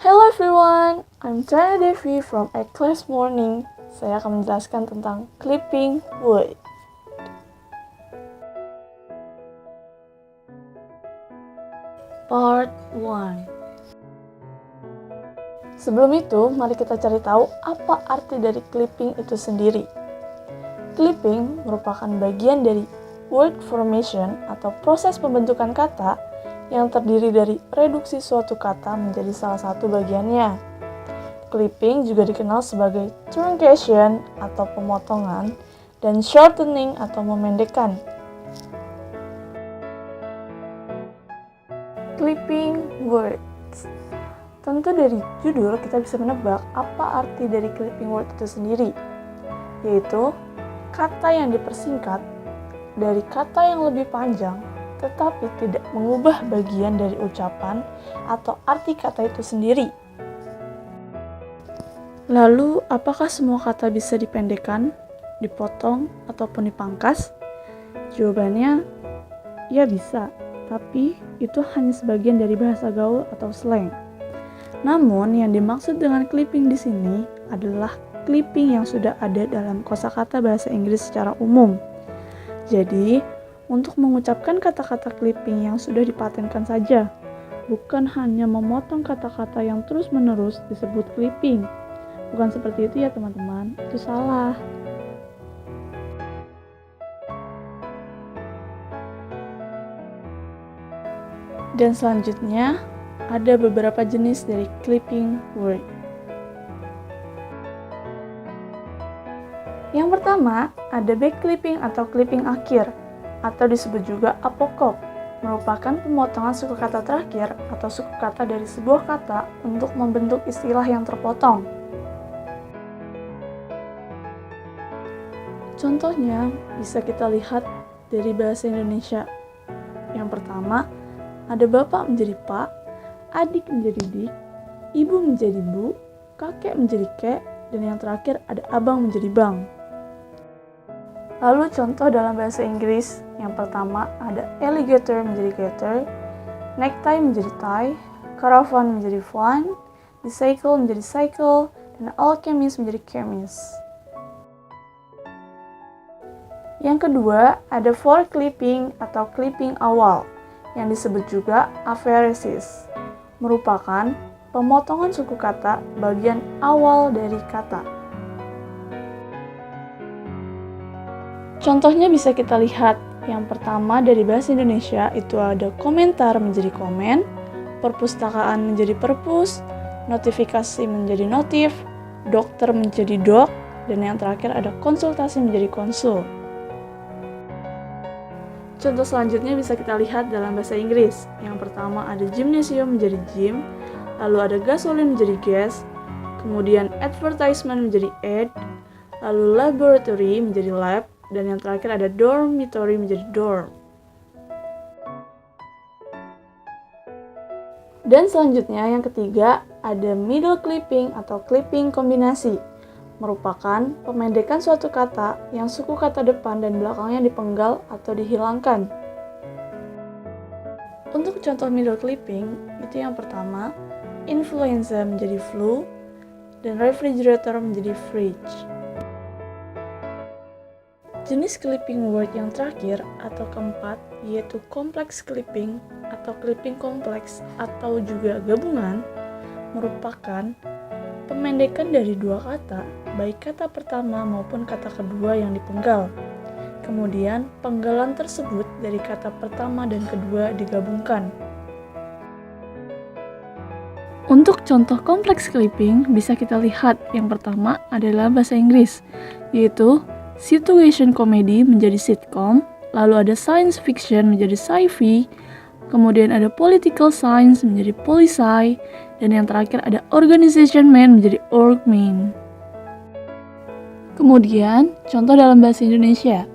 Hello everyone, I'm Trana Devi from A Class Morning. Saya akan menjelaskan tentang clipping wood. Part 1. Sebelum itu, mari kita cari tahu apa arti dari clipping itu sendiri. Clipping merupakan bagian dari word formation atau proses pembentukan kata yang terdiri dari reduksi suatu kata menjadi salah satu bagiannya. Clipping juga dikenal sebagai truncation atau pemotongan dan shortening atau memendekkan. Clipping words. Tentu dari judul kita bisa menebak apa arti dari clipping word itu sendiri, yaitu kata yang dipersingkat dari kata yang lebih panjang tetapi tidak mengubah bagian dari ucapan atau arti kata itu sendiri. Lalu, apakah semua kata bisa dipendekkan, dipotong, ataupun dipangkas? Jawabannya, ya bisa, tapi itu hanya sebagian dari bahasa gaul atau slang. Namun, yang dimaksud dengan clipping di sini adalah clipping yang sudah ada dalam kosakata bahasa Inggris secara umum. Jadi, untuk mengucapkan kata-kata clipping yang sudah dipatenkan saja, bukan hanya memotong kata-kata yang terus-menerus disebut clipping. Bukan seperti itu ya teman-teman, itu salah. Dan selanjutnya, ada beberapa jenis dari clipping word. Yang pertama, ada back clipping atau clipping akhir, atau disebut juga apokop, merupakan pemotongan suku kata terakhir atau suku kata dari sebuah kata untuk membentuk istilah yang terpotong. Contohnya bisa kita lihat dari bahasa Indonesia. Yang pertama, ada bapak menjadi pak, adik menjadi dik, ibu menjadi bu, kakek menjadi kek, dan yang terakhir ada abang menjadi bang. Lalu contoh dalam bahasa Inggris, yang pertama ada alligator menjadi gator, necktie menjadi tie, caravan menjadi van, bicycle menjadi cycle, dan alchemist menjadi chemist. Yang kedua, ada for clipping atau clipping awal, yang disebut juga apheresis, merupakan pemotongan suku kata bagian awal dari kata. Contohnya bisa kita lihat, yang pertama dari bahasa Indonesia itu ada komentar menjadi komen, perpustakaan menjadi perpus, notifikasi menjadi notif, dokter menjadi dok, dan yang terakhir ada konsultasi menjadi konsul. Contoh selanjutnya bisa kita lihat dalam bahasa Inggris. Yang pertama ada gymnasium menjadi gym, lalu ada gasolin menjadi gas, kemudian advertisement menjadi ad, lalu laboratory menjadi lab, dan yang terakhir ada dormitory menjadi dorm. Dan selanjutnya yang ketiga ada middle clipping atau clipping kombinasi, merupakan pemendekan suatu kata yang suku kata depan dan belakangnya dipenggal atau dihilangkan. Untuk contoh middle clipping, itu yang pertama, influenza menjadi flu, dan refrigerator menjadi fridge. Jenis clipping word yang terakhir atau keempat yaitu complex clipping atau clipping kompleks atau juga gabungan, merupakan pemendekan dari dua kata, baik kata pertama maupun kata kedua yang dipenggal. Kemudian penggalan tersebut dari kata pertama dan kedua digabungkan. Untuk contoh kompleks clipping bisa kita lihat yang pertama adalah bahasa Inggris, yaitu situation comedy menjadi sitcom, lalu ada science fiction menjadi sci-fi, kemudian ada political science menjadi poli-sci, dan yang terakhir ada organization man menjadi org-man. Kemudian, contoh dalam bahasa Indonesia.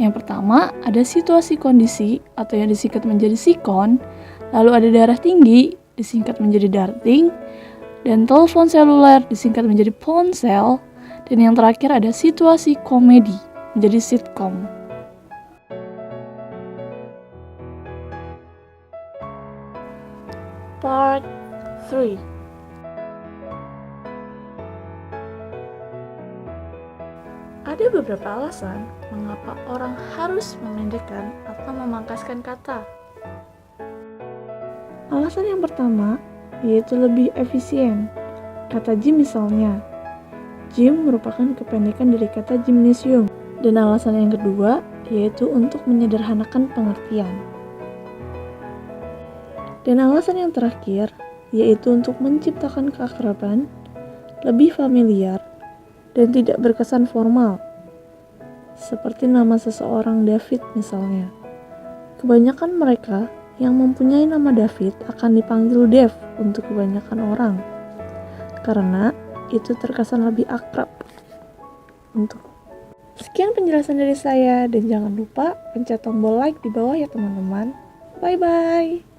Yang pertama ada situasi kondisi atau yang disingkat menjadi sikon, lalu ada darah tinggi disingkat menjadi darting, dan telepon seluler disingkat menjadi ponsel, dan yang terakhir ada situasi komedi menjadi sitcom. Part 3. Ada beberapa alasan mengapa orang harus memendekkan atau memangkaskan kata. Alasan yang pertama yaitu lebih efisien. Kata gym misalnya. Gym merupakan kependekan dari kata gymnasium. Dan alasan yang kedua yaitu untuk menyederhanakan pengertian. Dan alasan yang terakhir yaitu untuk menciptakan keakraban, lebih familiar, dan tidak berkesan formal. Seperti nama seseorang David misalnya. Kebanyakan mereka yang mempunyai nama David akan dipanggil Dev untuk kebanyakan orang. Karena itu terkesan lebih akrab. Sekian penjelasan dari saya dan jangan lupa pencet tombol like di bawah ya teman-teman. Bye-bye.